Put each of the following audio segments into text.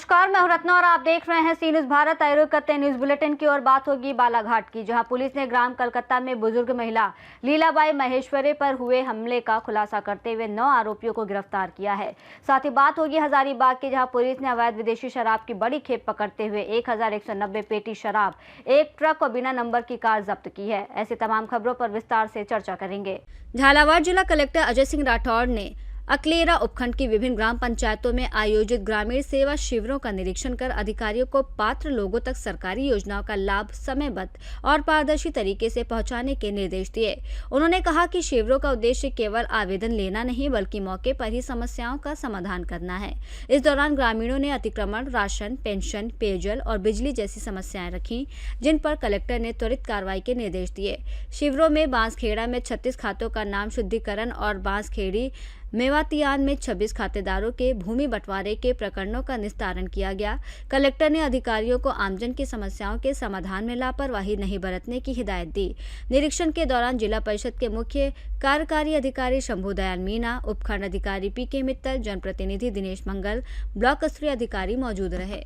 नमस्कार, मैं हूं रत्ना और आप देख रहे हैं सी न्यूज भारत। आयोग करते हैं न्यूज बुलेटिन की और बात होगी बालाघाट की, जहां पुलिस ने ग्राम कलकत्ता में बुजुर्ग महिला लीलाबाई महेश्वरी पर हुए हमले का खुलासा करते हुए 9 आरोपियों को गिरफ्तार किया है। साथ ही बात होगी हजारीबाग की, जहां पुलिस ने अवैध विदेशी शराब की बड़ी खेप पकड़ते हुए 1190 पेटी शराब, एक ट्रक और बिना नंबर की कार जब्त की है। ऐसी तमाम खबरों पर विस्तार से चर्चा करेंगे। झालावाड़ जिला कलेक्टर अजय सिंह राठौड़ ने अकलेरा उपखंड की विभिन्न ग्राम पंचायतों में आयोजित ग्रामीण सेवा शिविरों का निरीक्षण कर अधिकारियों को पात्र लोगों तक सरकारी योजनाओं का लाभ समयबद्ध और पारदर्शी तरीके से पहुंचाने के निर्देश दिए। उन्होंने कहा कि शिविरों का उद्देश्य केवल आवेदन लेना नहीं, बल्कि मौके पर ही समस्याओं का समाधान करना है। इस दौरान ग्रामीणों ने अतिक्रमण, राशन, पेंशन, पेयजल और बिजली जैसी समस्याएं रखी, जिन पर कलेक्टर ने त्वरित कार्रवाई के निर्देश दिए। शिविरों में बांसखेड़ा में 36 खातों का नाम शुद्धिकरण और बांसखेड़ी मेवातियान में 26 खातेदारों के भूमि बंटवारे के प्रकरणों का निस्तारण किया गया। कलेक्टर ने अधिकारियों को आमजन की समस्याओं के समाधान में लापरवाही नहीं बरतने की हिदायत दी। निरीक्षण के दौरान जिला परिषद के मुख्य कार्यकारी अधिकारी शंभू दयाल मीणा, उपखंड अधिकारी पीके मित्तल, जनप्रतिनिधि दिनेश मंगल, ब्लॉक स्तरीय अधिकारी मौजूद रहे।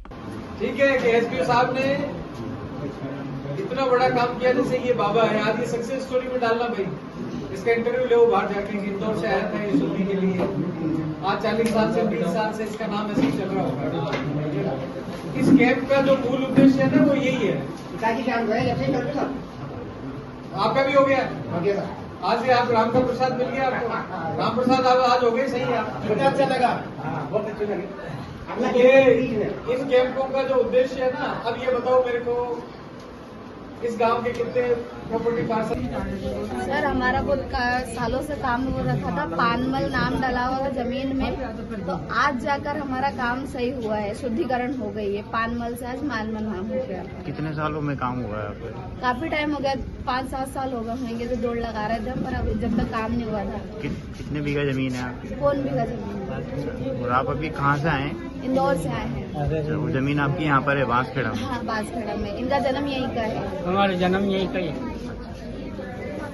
ठीक है कि एसपी साहब ने इतना बड़ा काम किया, जैसे ये बाबा है, आज ये सक्सेस स्टोरी में डालना भाई। इसका इंटरव्यू ले बाहर जाके, इंदौर से आया था ये सुनने के लिए। आज 40 साल से 20 साल से इसका नाम ऐसे चल रहा होगा। इस कैंप का जो मूल उद्देश्य है ना, वो यही है। आपका भी हो गया आज से, आप राम का प्रसाद मिल गया आपको। राम प्रसाद आप आज हो गए, सही है। कितना अच्छा लगा, बहुत अच्छा लगा। ये इस कैंपों का जो उद्देश्य है ना, अब ये बताओ मेरे को, इस गांव के कितने प्रॉपर्टी पार्सल? सर, हमारा बहुत सालों से काम हो रखा था, पानमल नाम डला हुआ था जमीन में, तो आज जाकर हमारा काम सही हुआ है, शुद्धिकरण हो गई है। पानमल से आज मालमल नाम हो गया। कितने सालों में काम हुआ है आपका? काफी टाइम हो गया, 5-7 साल हो गए होंगे, तो दौड़ लगा रहे थे, पर अभी जब तक काम नहीं हुआ था। कितने बीघा जमीन है आपकी? 1 बीघा जमीन। और आप अभी कहाँ से आए? इंदौर से आए हैं। वो जमीन आपकी यहाँ पर है बांसखेड़ा में? हाँ, बांसखेड़ा में। इनका जन्म यहीं का है। हमारा जन्म यहीं का है।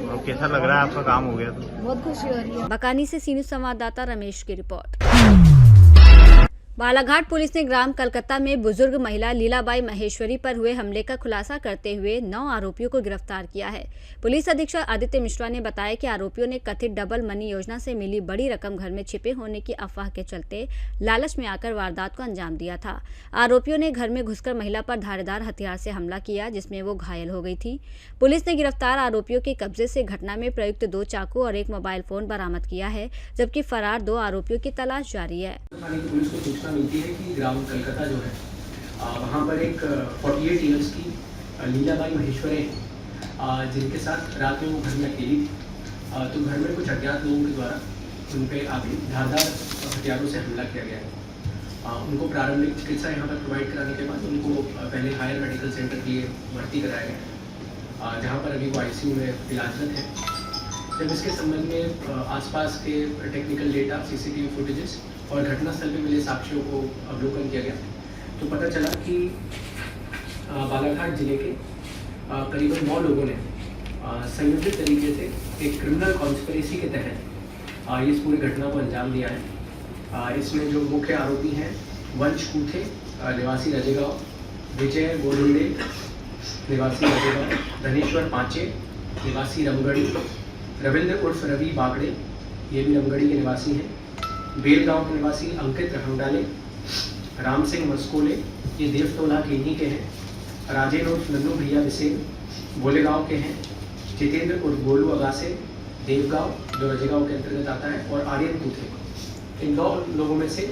और कैसा लग रहा है, आपका काम हो गया तो? बहुत खुशी हो रही है। बकानी से सी न्यूज संवाददाता रमेश की रिपोर्ट। बालाघाट पुलिस ने ग्राम कलकत्ता में बुजुर्ग महिला लीलाबाई महेश्वरी पर हुए हमले का खुलासा करते हुए 9 आरोपियों को गिरफ्तार किया है। पुलिस अधीक्षक आदित्य मिश्रा ने बताया कि आरोपियों ने कथित डबल मनी योजना से मिली बड़ी रकम घर में छिपे होने की अफवाह के चलते लालच में आकर वारदात को अंजाम दिया था। आरोपियों ने घर में घुसकर महिला पर धारदार हथियार से हमला किया, जिसमें वो घायल हो गई थी। पुलिस ने गिरफ्तार आरोपियों के कब्जे से घटना में प्रयुक्त 2 चाकू और 1 मोबाइल फोन बरामद किया है, जबकि फरार 2 आरोपियों की तलाश जारी है। मिलती है कि ग्राम कलकत्ता जो है, वहाँ पर एक 48 ईयर्स की लीलाबाई महेश्वरी है, जिनके साथ रात में वो घर में अकेली थी। तो घर में कुछ अज्ञात लोगों के द्वारा उन पर आगे धारदार हथियारों से हमला किया गया है। उनको प्रारंभिक चिकित्सा यहाँ पर प्रोवाइड कराने के बाद उनको पहले हायर मेडिकल सेंटर के लिए भर्ती कराया गया, जहाँ पर अभी वो ICU में इलाजरत है। जब इसके संबंध में आसपास के टेक्निकल डेटा, CCTV फुटेजेस और घटनास्थल पे मिले साक्ष्यों को अवलोकन किया गया, तो पता चला कि बालाघाट जिले के करीबन 9 लोगों ने संयोजित तरीके से एक क्रिमिनल कॉन्स्पिरेसी के तहत इस पूरी घटना को अंजाम दिया है। इसमें जो मुख्य आरोपी हैं, वंश कूथे निवासी रजेगांव, विजय गोडुंडे निवासी रजेगांव, धनेश्वर पांचे निवासी रमगढ़ी, रविंद्र उर्फ रवि बागड़े, ये भी रमगढ़ी के निवासी हैं, बेलगांव के निवासी अंकित रहंगडाले, राम सिंह मस्कोले, ये देवटोला के इन्हीं के हैं, राजेन उर्फ नन्नू भैया बिसेन बोलेगांव के हैं, जितेंद्र उर्फ गोलू अगासे देवगांव जो रजेगांव के अंतर्गत आता है, और आर्यन कूथे। इन 9 लोगों में से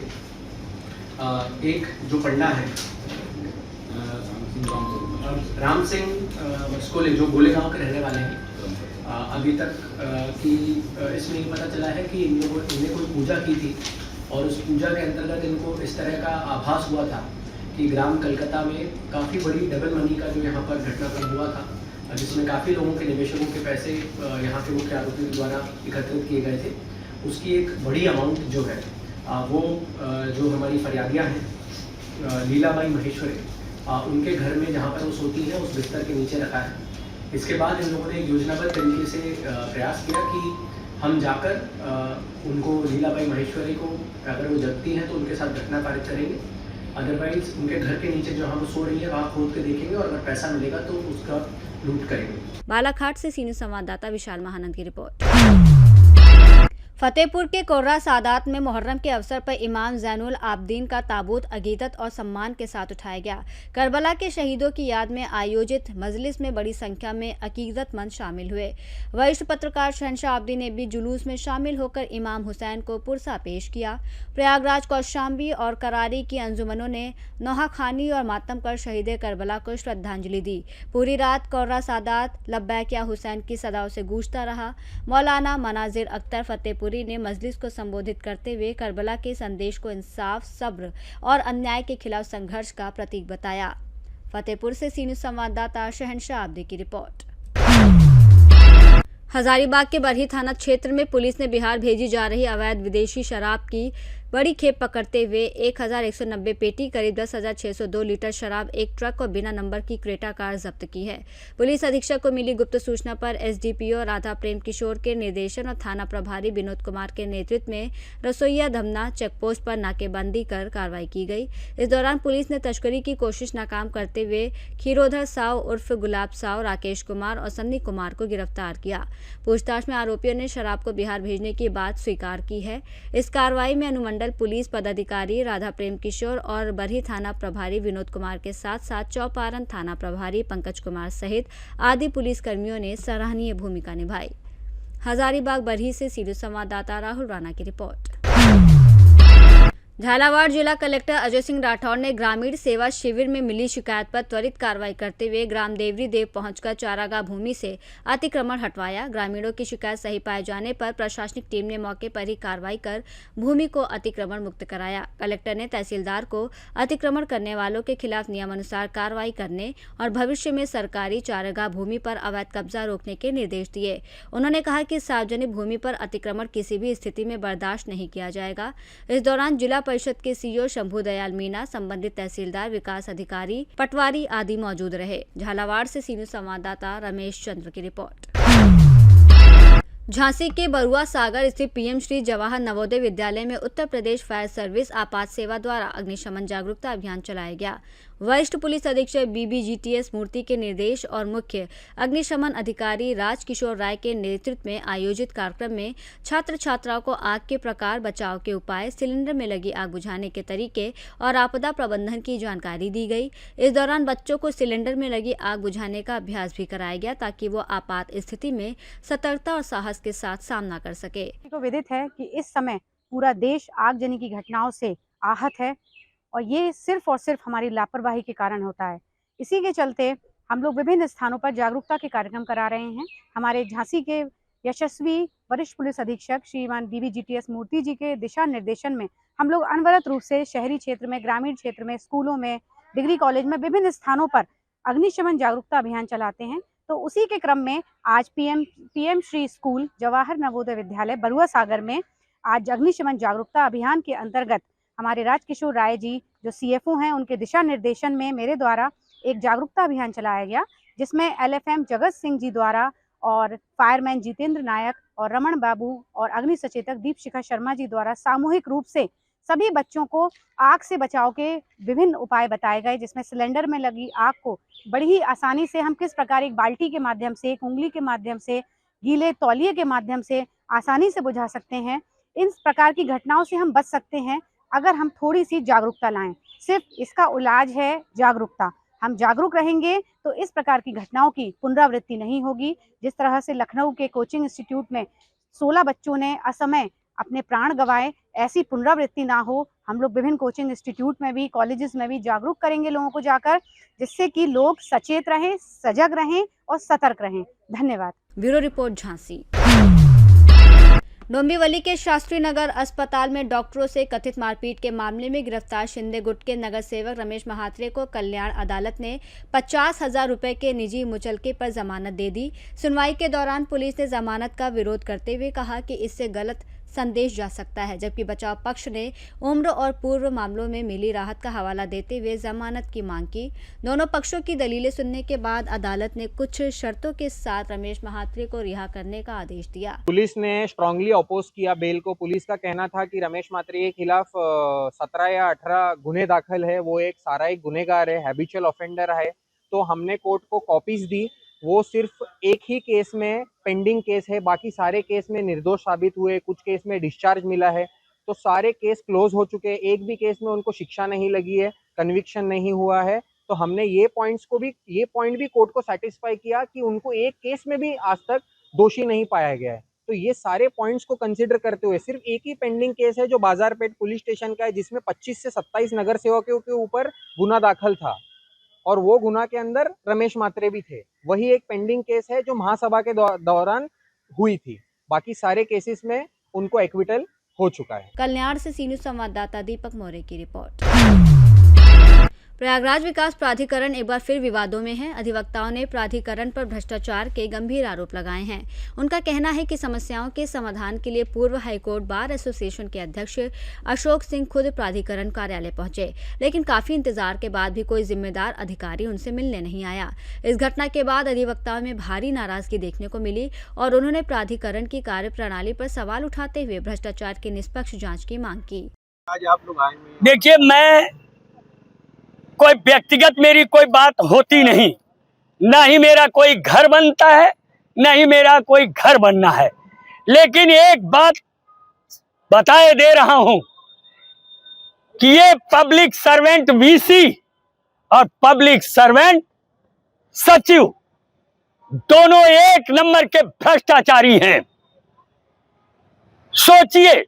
एक जो पंडा है राम सिंह मस्कोले, जो बोलेगांव के रहने वाले हैं, अभी तक कि इसमें ये पता चला है कि इन्हें कोई पूजा की थी, और उस पूजा के अंतर्गत इनको इस तरह का आभास हुआ था कि ग्राम कलकत्ता में काफ़ी बड़ी डबल मनी का जो यहाँ पर घटनाक्रम हुआ था, जिसमें काफ़ी लोगों के निवेशकों के पैसे यहाँ के मुख्य आरोपियों के द्वारा एकत्रित किए गए थे। उसकी एक बड़ी अमाउंट जो है वो जो हमारी फरियादियाँ हैं लीलाबाई महेश्वरी, उनके घर में जहाँ पर वो सोती है उस बिस्तर के नीचे रखा है। इसके बाद इन लोगों ने एक योजनाबद्ध तरीके से प्रयास किया कि हम जाकर उनको लीलाबाई महेश्वरी को, अगर वो जगती हैं तो उनके साथ घटना कार्य करेंगे, अदरवाइज उनके घर के नीचे जहाँ वो सो रही है वहाँ खोद के देखेंगे और अगर पैसा मिलेगा तो उसका लूट करेंगे। बालाघाट से सीनियर संवाददाता विशाल महानंद की रिपोर्ट। फतेहपुर के कोर्रा सादात में मुहर्रम के अवसर पर इमाम जैनुल आबदीन का ताबूत अकीदत और सम्मान के साथ उठाया गया। करबला के शहीदों की याद में आयोजित मजलिस में बड़ी संख्या में अकीदतमंद शामिल हुए। वरिष्ठ पत्रकार शहनशाह आबदी ने भी जुलूस में शामिल होकर इमाम हुसैन को पुरसा पेश किया। प्रयागराज, कौशाम्बी और करारी की अंजुमनों ने नोहाखानी और मातम कर शहीद करबला को श्रद्धांजलि दी। पूरी रात कोर्रा सादात लब्बैक या हुसैन की सदाओं से गूंजता रहा। मौलाना मनाजिर अख्तर फतेहपुरी ने मजलिस को संबोधित करते हुए करबला के संदेश को इंसाफ, सब्र और अन्याय के खिलाफ संघर्ष का प्रतीक बताया। फतेहपुर से सीनियर संवाददाता शहनशाह आबदी की रिपोर्ट। हजारीबाग के बरही थाना क्षेत्र में पुलिस ने बिहार भेजी जा रही अवैध विदेशी शराब की बड़ी खेप पकड़ते हुए 1190 पेटी करीब 10,602 लीटर शराब, एक ट्रक और बिना नंबर की क्रेटा कार जब्त की है। पुलिस अधीक्षक को मिली गुप्त सूचना पर एसडीपीओ राधा प्रेम किशोर के निर्देशन और थाना प्रभारी विनोद कुमार के नेतृत्व में रसोईया धमना चेकपोस्ट पर नाकेबंदी कर कार्रवाई की गई। इस दौरान पुलिस ने तस्करी की कोशिश नाकाम करते हुए खीरोधर साव उर्फ गुलाब साव, राकेश कुमार और सन्नी कुमार को गिरफ्तार किया। पूछताछ में आरोपियों ने शराब को बिहार भेजने की बात स्वीकार की है। इस कार्रवाई में अनुमंडल पुलिस पदाधिकारी राधा प्रेम किशोर और बरही थाना प्रभारी विनोद कुमार के साथ साथ चौपारण थाना प्रभारी पंकज कुमार सहित आदि पुलिस कर्मियों ने सराहनीय भूमिका निभाई। हजारीबाग बरही से सीधे संवाददाता राहुल राणा की रिपोर्ट। झालावाड़ जिला कलेक्टर अजय सिंह राठौर ने ग्रामीण सेवा शिविर में मिली शिकायत पर त्वरित कार्रवाई करते हुए ग्राम देवरी देव पहुंचकर चारागाह भूमि से अतिक्रमण हटवाया। ग्रामीणों की शिकायत सही पाए जाने पर प्रशासनिक टीम ने मौके पर ही कार्रवाई कर भूमि को अतिक्रमण मुक्त कराया। कलेक्टर ने तहसीलदार को अतिक्रमण करने वालों के खिलाफ नियमानुसार कार्रवाई करने और भविष्य में सरकारी चारागाह भूमि पर अवैध कब्जा रोकने के निर्देश दिए। उन्होंने कहा कि सार्वजनिक भूमि पर अतिक्रमण किसी भी स्थिति में बर्दाश्त नहीं किया जाएगा। इस दौरान जिला परिषद के सीईओ शंभू दयाल मीना, संबंधित तहसीलदार, विकास अधिकारी, पटवारी आदि मौजूद रहे। झालावाड़ से सीनियर संवाददाता रमेश चंद्र की रिपोर्ट। झांसी के बरुआ सागर स्थित पीएम श्री जवाहर नवोदय विद्यालय में उत्तर प्रदेश फायर सर्विस आपात सेवा द्वारा अग्निशमन जागरूकता अभियान चलाया गया। वरिष्ठ पुलिस अधीक्षक बीबीजीटीएस मूर्ति के निर्देश और मुख्य अग्निशमन अधिकारी राजकिशोर राय के नेतृत्व में आयोजित कार्यक्रम में छात्र छात्राओं को आग के प्रकार, बचाव के उपाय, सिलेंडर में लगी आग बुझाने के तरीके और आपदा प्रबंधन की जानकारी दी गई। इस दौरान बच्चों को सिलेंडर में लगी आग बुझाने का अभ्यास भी कराया गया ताकि वो आपात स्थिति में सतर्कता और साहस के साथ सामना कर सके। को विदित है कि इस समय पूरा देश आगजनी की घटनाओं से आहत है और ये सिर्फ और सिर्फ हमारी लापरवाही के कारण होता है। इसी के चलते हम लोग विभिन्न स्थानों पर जागरूकता के कार्यक्रम करा रहे हैं। हमारे झांसी के यशस्वी वरिष्ठ पुलिस अधीक्षक श्रीमान बीबीजीटीएस मूर्ति जी के दिशा निर्देशन में हम लोग अनवरत रूप से शहरी क्षेत्र में, ग्रामीण क्षेत्र में, स्कूलों में, डिग्री कॉलेज में विभिन्न स्थानों पर अग्निशमन जागरूकता अभियान चलाते हैं। तो उसी के क्रम में आज पीएम श्री स्कूल जवाहर नवोदय विद्यालय बरुआ सागर में आज अग्निशमन जागरूकता अभियान के अंतर्गत हमारे राजकिशोर राय जी जो सीएफओ हैं, उनके दिशा निर्देशन में मेरे द्वारा एक जागरूकता अभियान चलाया गया, जिसमें एलएफएम जगत सिंह जी द्वारा और फायरमैन जितेंद्र नायक और रमन बाबू और अग्नि सचेतक दीपशिखा शर्मा जी द्वारा सामूहिक रूप से सभी बच्चों को आग से बचाव के विभिन्न उपाय बताए गए, जिसमें सिलेंडर में लगी आग को बड़ी ही आसानी से हम किस प्रकार एक बाल्टी के माध्यम से, एक उंगली के माध्यम से, गीले तौलिए के माध्यम से आसानी से बुझा सकते हैं। इन प्रकार की घटनाओं से हम बच सकते हैं अगर हम थोड़ी सी जागरूकता लाएं। सिर्फ इसका इलाज है जागरूकता। हम जागरूक रहेंगे तो इस प्रकार की घटनाओं की पुनरावृत्ति नहीं होगी। जिस तरह से लखनऊ के कोचिंग इंस्टीट्यूट में 16 बच्चों ने असमय अपने प्राण गंवाए, ऐसी पुनरावृत्ति ना हो। हम लोग विभिन्न कोचिंग इंस्टीट्यूट में भी, कॉलेजेस में भी जागरूक करेंगे लोगों को जाकर, जिससे कि लोग सचेत रहें, सजग रहें और सतर्क रहें। धन्यवाद। Bureau report Jhansi. डोंबिवली के शास्त्री नगर अस्पताल में डॉक्टरों से कथित मारपीट के मामले में गिरफ्तार शिंदे गुट के नगर सेवक रमेश महात्रे को कल्याण अदालत ने 50,000 रुपए के निजी मुचलके पर जमानत दे दी। सुनवाई के दौरान पुलिस ने जमानत का विरोध करते हुए कहा कि इससे गलत संदेश जा सकता है, जबकि बचाव पक्ष ने उम्र और पूर्व मामलों में मिली राहत का हवाला देते हुए जमानत की मांग की। दोनों पक्षों की दलीलें सुनने के बाद अदालत ने कुछ शर्तों के साथ रमेश महात्रे को रिहा करने का आदेश दिया। पुलिस ने स्ट्रांगली अपोज किया बेल को। पुलिस का कहना था कि रमेश महात्रे के खिलाफ 17 या 18 गुने दाखिल है, वो एक साराई गुनेगार है, हैबिचुअल ऑफेंडर है। तो हमने कोर्ट को कॉपीज दी। वो सिर्फ एक ही केस में पेंडिंग केस है, बाकी सारे केस में निर्दोष साबित हुए, कुछ केस में डिस्चार्ज मिला है। तो सारे केस क्लोज हो चुके हैं। एक भी केस में उनको शिक्षा नहीं लगी है, कन्विक्शन नहीं हुआ है। तो हमने ये पॉइंट भी कोर्ट को सेटिस्फाई किया कि उनको एक केस में भी आज तक दोषी नहीं पाया गया है। तो ये सारे पॉइंट्स को कंसिडर करते हुए सिर्फ एक ही पेंडिंग केस है जो बाजारपेट पुलिस स्टेशन का है, जिसमें 25 से 27 नगर सेवकों के ऊपर गुना दाखिल था और वो गुना के अंदर रमेश महात्रे भी थे। वही एक पेंडिंग केस है जो महासभा के दौरान हुई थी। बाकी सारे केसेस में उनको एक्विटल हो चुका है। कल्याण से सी न्यूज़ संवाददाता दीपक मौर्य की रिपोर्ट। प्रयागराज विकास प्राधिकरण एक बार फिर विवादों में है। अधिवक्ताओं ने प्राधिकरण पर भ्रष्टाचार के गंभीर आरोप लगाए हैं। उनका कहना है कि समस्याओं के समाधान के लिए पूर्व हाईकोर्ट बार एसोसिएशन के अध्यक्ष अशोक सिंह खुद प्राधिकरण कार्यालय पहुंचे, लेकिन काफी इंतजार के बाद भी कोई जिम्मेदार अधिकारी उनसे मिलने नहीं आया। इस घटना के बाद अधिवक्ताओं में भारी नाराजगी देखने को मिली और उन्होंने प्राधिकरण की कार्यप्रणाली पर सवाल उठाते हुए भ्रष्टाचार की निष्पक्ष जाँच की मांग की। आज आप लोग आए हुए हैं। देखिए, मैं कोई व्यक्तिगत मेरी कोई बात होती नहीं, ना ही मेरा कोई घर बनता है, ना ही मेरा कोई घर बनना है। लेकिन एक बात बताए दे रहा हूं कि ये पब्लिक सर्वेंट वीसी और पब्लिक सर्वेंट सचिव दोनों एक नंबर के भ्रष्टाचारी हैं। सोचिए,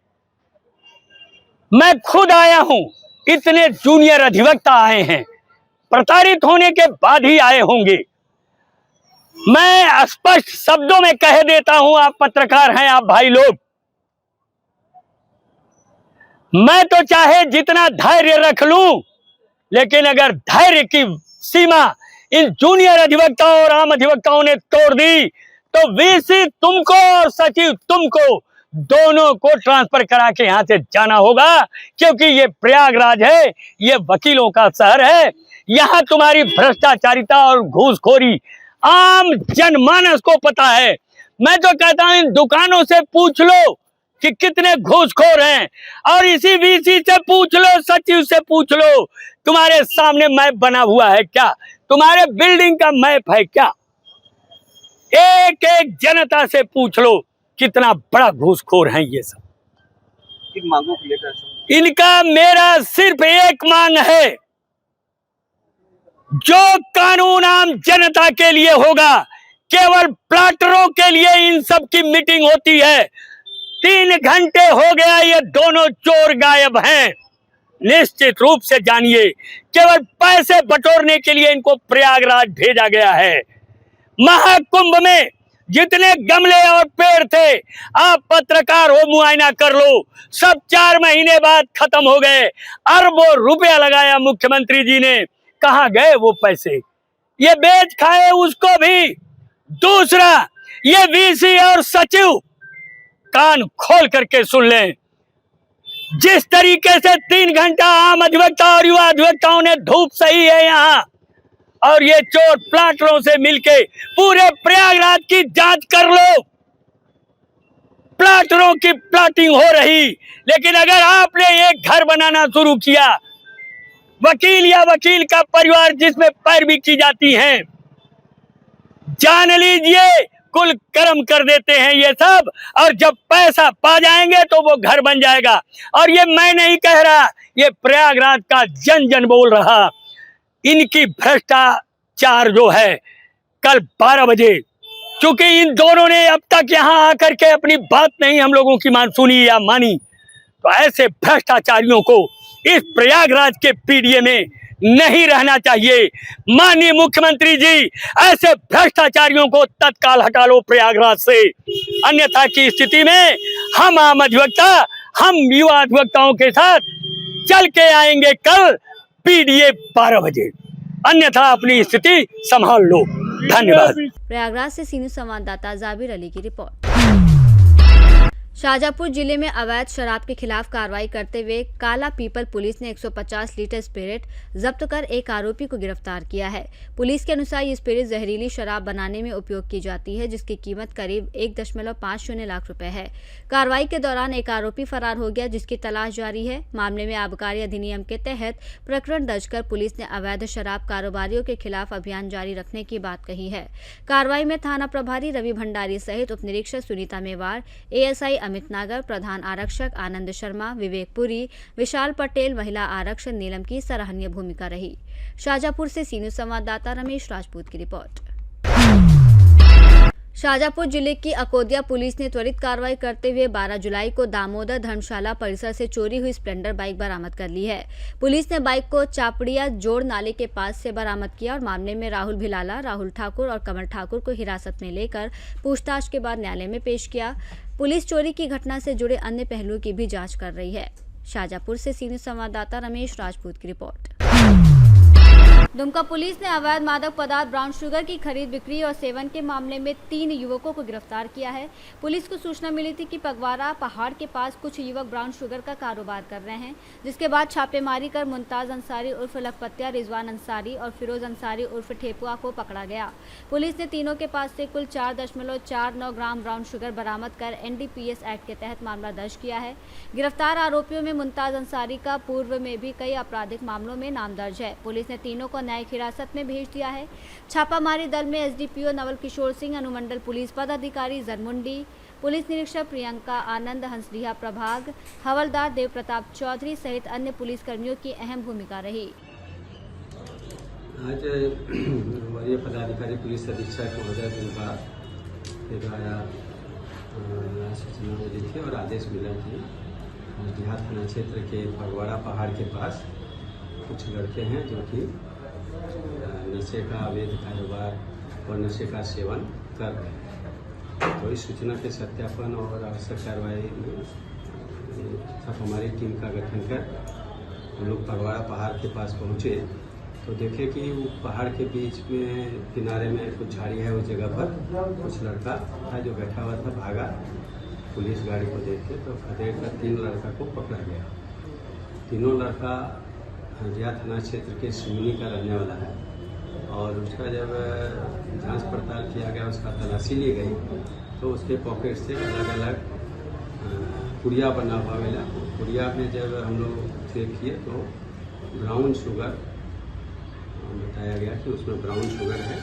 मैं खुद आया हूं, इतने जूनियर अधिवक्ता आए हैं, प्रताड़ित होने के बाद ही आए होंगे। मैं स्पष्ट शब्दों में कह देता हूं, आप पत्रकार हैं, आप भाई लोग, मैं तो चाहे जितना धैर्य रख लूं, लेकिन अगर धैर्य की सीमा इन जूनियर अधिवक्ताओं और आम अधिवक्ताओं ने तोड़ दी तो वीसी तुमको और सचिव तुमको दोनों को ट्रांसफर करा के यहां से जाना होगा, क्योंकि ये प्रयागराज है, ये वकीलों का शहर है। यहां तुम्हारी भ्रष्टाचारिता और घूसखोरी आम जनमानस को पता है। मैं तो कहता हूं, इन दुकानों से पूछ लो कि कितने घूसखोर हैं, और इसी वीसी से पूछ लो, सचिव से पूछ लो, तुम्हारे सामने मैप बना हुआ है क्या? तुम्हारे बिल्डिंग का मैप है क्या? एक एक जनता से पूछ लो कितना बड़ा घूसखोर है ये सब। इन मांगों को लेकर इनका मेरा सिर्फ एक मांग है, जो कानून आम जनता के लिए होगा, केवल प्लाटरों के लिए इन सब की मीटिंग होती है। 3 घंटे हो गया, ये दोनों चोर गायब हैं। निश्चित रूप से जानिए, केवल पैसे बटोरने के लिए इनको प्रयागराज भेजा गया है। महाकुंभ में जितने गमले और पेड़ थे, आप पत्रकार हो, मुआयना कर लो, सब 4 महीने बाद खत्म हो गए। अरबों रुपया लगाया मुख्यमंत्री जी ने, कहां गए वो पैसे? ये बेच खाए उसको भी। दूसरा, ये वीसी और सचिव कान खोल करके सुन लें, जिस तरीके से 3 घंटा आम अधिवक्ता और युवा अधिवक्ताओं ने धूप सही है यहाँ, और ये चोर प्लाटरों से मिलके पूरे प्रयागराज की जांच कर लो। प्लाटरों की प्लाटिंग हो रही, लेकिन अगर आपने एक घर बनाना शुरू किया, वकील या वकील का परिवार जिसमें पैरवी की जाती है, जान लीजिए कुल कर्म कर देते हैं ये सब, और जब पैसा पा जाएंगे तो वो घर बन जाएगा। और ये मैं नहीं कह रहा, ये प्रयागराज का जन जन बोल रहा। इनकी भ्रष्टाचार जो है, कल 12 बजे, चूंकि इन दोनों ने अब तक यहां आकर के अपनी बात नहीं हम लोगों की सुनी या मानी, तो ऐसे भ्रष्टाचारियों को इस प्रयागराज के पीडीए में नहीं रहना चाहिए। माननीय मुख्यमंत्री जी, ऐसे भ्रष्टाचारियों को तत्काल हटा लो प्रयागराज से, अन्यथा की स्थिति में हम आम अधिवक्ता, हम युवा अधिवक्ताओं के साथ चल के आएंगे कल पीडीए 12 बजे, अन्यथा अपनी स्थिति संभाल लो। धन्यवाद। प्रयागराज से सी न्यूज़ संवाददाता जाबिर अली की रिपोर्ट। शाजापुर जिले में अवैध शराब के खिलाफ कार्रवाई करते हुए काला पीपल पुलिस ने 150 लीटर स्पिरिट जब्त कर एक आरोपी को गिरफ्तार किया है। पुलिस के अनुसार ये स्पिरिट जहरीली शराब बनाने में उपयोग की जाती है, जिसकी कीमत करीब 1.50 लाख रुपए है। कार्रवाई के दौरान एक आरोपी फरार हो गया, जिसकी तलाश जारी है। मामले में आबकारी अधिनियम के तहत प्रकरण दर्ज कर पुलिस ने अवैध शराब कारोबारियों के खिलाफ अभियान जारी रखने की बात कही है। कार्रवाई में थाना प्रभारी रवि भंडारी सहित उप निरीक्षक सुनीता मेवाड़, एएसआई अमित नागर, प्रधान आरक्षक आनंद शर्मा, विवेक पुरी, विशाल पटेल, महिला आरक्षक नीलम की सराहनीय भूमिका रही। शाजापुर से सी न्यूज़ संवाददाता रमेश राजपूत की रिपोर्ट। शाजापुर जिले की अकोदिया पुलिस ने त्वरित कार्रवाई करते हुए 12 जुलाई को दामोदर धर्मशाला परिसर से चोरी हुई स्प्लेंडर बाइक बरामद कर ली है। पुलिस ने बाइक को चापड़िया जोड़ नाले के पास से बरामद किया और मामले में राहुल भिलाला, राहुल ठाकुर और कमल ठाकुर को हिरासत में लेकर पूछताछ के बाद न्यायालय में पेश किया। पुलिस चोरी की घटना से जुड़े अन्य पहलुओं की भी जाँच कर रही है। शाजापुर से सी न्यूज़ संवाददाता रमेश राजपूत की रिपोर्ट। दुमका पुलिस ने अवैध मादक पदार्थ ब्राउन शुगर की खरीद बिक्री और सेवन के मामले में 3 युवकों को गिरफ्तार किया है। पुलिस को सूचना मिली थी कि पगवाड़ा पहाड़ के पास कुछ युवक ब्राउन शुगर का कारोबार कर रहे हैं, जिसके बाद छापेमारी कर मुमताज अंसारी उर्फ लखपतिया, रिजवान अंसारी और फिरोज अंसारी उर्फ ठेपुआ को पकड़ा गया। पुलिस ने तीनों के पास से कुल 4.49 ग्राम ब्राउन शुगर बरामद कर NDPS एक्ट के तहत मामला दर्ज किया है। गिरफ्तार आरोपियों में मुमताज अंसारी का पूर्व में भी कई आपराधिक मामलों में नाम दर्ज है। पुलिस ने तीनों को न्यायिक हिरासत में भेज दिया है। छापामारी दल में SDPO नवल किशोर सिंह, अनुमंडल पुलिस पदाधिकारी जरमुंडी, पुलिस निरीक्षक प्रियंका आनंद, हंसडीहा प्रभाग, हवलदार देव प्रताप चौधरी सहित अन्य पुलिसकर्मियों की अहम भूमिका रही। आज वरीय पदाधिकारी पुलिस अधीक्षक महोदय दुमका के द्वारा सूचना मिली थी और आदेश मिला कि हंसडीहा थाना क्षेत्र के पगवाड़ा पहाड़ के पास कुछ लड़के हैं जो कि नशे का अवैध कारोबार और नशे का सेवन कर रहे हैं। तो इस सूचना के सत्यापन और आवश्यक कार्रवाई में हमारी टीम का गठन कर हम लोग पगवाड़ा पहाड़ के पास पहुंचे तो देखे कि वो पहाड़ के बीच में किनारे में कुछ झाड़ी है, उस जगह पर कुछ लड़का था जो बैठा हुआ था, भागा। पुलिस गाड़ी को देख के तो खदेड़ कर 3 लड़का को पकड़ा गया। तीनों लड़का हंडिया थाना क्षेत्र के सिमनी का रहने वाला है और उसका जब जांच पड़ताल किया गया, उसका तलाशी ली गई तो उसके पॉकेट से अलग अलग पुड़िया बना हुआ मिला। पुड़िया में जब हम लोग चेक किए तो ब्राउन शुगर बताया गया कि उसमें ब्राउन शुगर है।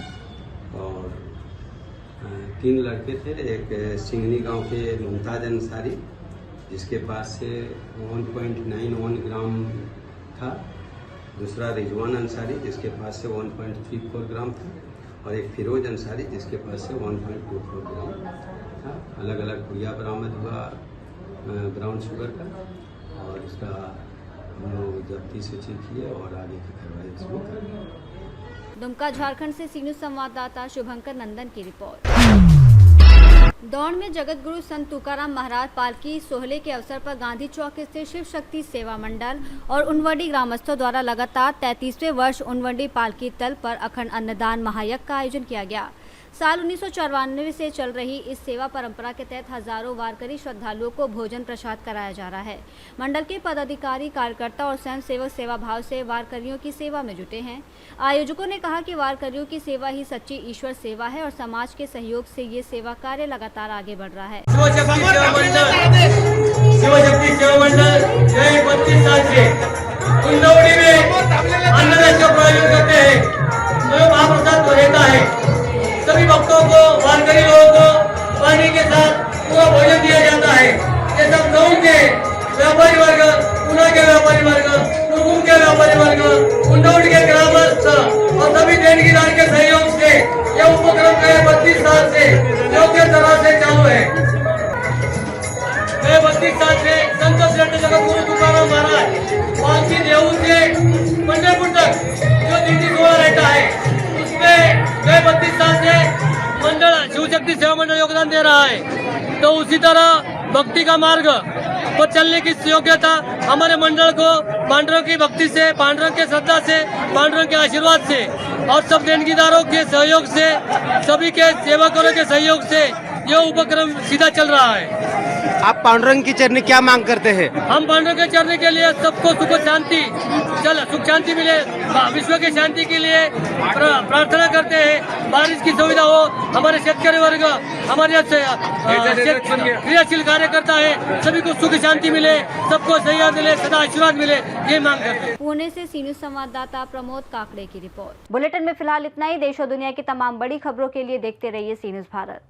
और 3 लड़के थे, एक सिंगनी गांव के मुमताज अंसारी जिसके पास से 1.91 ग्राम था, दूसरा रिजवान अंसारी जिसके पास से 1.34 ग्राम था और एक फिरोज अंसारी जिसके पास से 1.24 ग्राम था। अलग अलग पुड़िया बरामद हुआ ब्राउन शुगर का और इसका हम लोग जब्ती सूची किए और आगे की कार्रवाई इसमें कर रहे हैं। दुमका झारखंड से सी न्यूज़ संवाददाता शुभंकर नंदन की रिपोर्ट। दौड़ में जगत गुरु संत तुकाराम महाराज पालकी सोहले के अवसर पर गांधी चौक स्थित शिव शक्ति सेवा मंडल और उनवंडी ग्रामस्थों द्वारा लगातार 33वें वर्ष उनवंडी पालकी तल पर अखंड अन्नदान महायज्ञ का आयोजन किया गया। साल 1994 से चल रही इस सेवा परंपरा के तहत हजारों वारकरी श्रद्धालुओं को भोजन प्रसाद कराया जा रहा है। मंडल के पदाधिकारी, कार्यकर्ता और स्वयं सेवक सेवा भाव से वारकरियों की सेवा में जुटे हैं। आयोजकों ने कहा कि वारकरियों की सेवा ही सच्ची ईश्वर सेवा है और समाज के सहयोग से ये सेवा कार्य लगातार आगे बढ़ रहा है। शिवशक्ति सेवा मंडल 32 साल से उन्नौड़ी में अन्नदान का आयोजन करते हैं। महाप्रसाद तो रहता है, सभी भक्तों को, वारकरी लोगों को पानी के साथ पूरा भोजन दिया जाता है। ये सब गाँव के व्यापारी वर्ग, पुणे के व्यापारी वर्ग, कुरुकुम के व्यापारी वर्ग, उन्नौड़ी के ग्रामस्थ और सभी देनगीदार के सहयोग से यह उपक्रम 32 साल से योग्य तरह से चालू है। 32 साल से संत श्रेष्ठ जगत गुरु तुकाराम महाराज पालकी देहू से पंढरपुर तक जो नीति सोहला रहता है उसमें 32 साल से मंडल शिवशक्ति सेवा मंडल योगदान दे रहा है। तो उसी तरह भक्ति का मार्ग पर चलने की योग्यता हमारे मंडल को पांडुरंग की भक्ति से, पांडुरंग के श्रद्धा से, पांडुरंग के आशीर्वाद से और सब देनगीदारों के सहयोग से, सभी के सेवकों के सहयोग से यह उपक्रम सीधा चल रहा है। आप पांडुरंग की चरणी क्या मांग करते हैं? हम पांडुरंग के चरणी के लिए सबको सुख शांति सुख शांति मिले, विश्व की शांति के लिए प्रार्थना करते हैं। बारिश की सुविधा हो, हमारे शेतकरी वर्ग हमारे क्रियाशील कार्यकर्ता है, सभी को सुख शांति मिले, सबको सहयोग मिले, सदा आशीर्वाद मिले, ये मांग करते हैं। पुणे से सी न्यूज़ संवाददाता प्रमोद काकड़े की रिपोर्ट। बुलेटिन में फिलहाल इतना ही। देश और दुनिया की तमाम बड़ी खबरों के लिए देखते रहिए सी न्यूज़ भारत।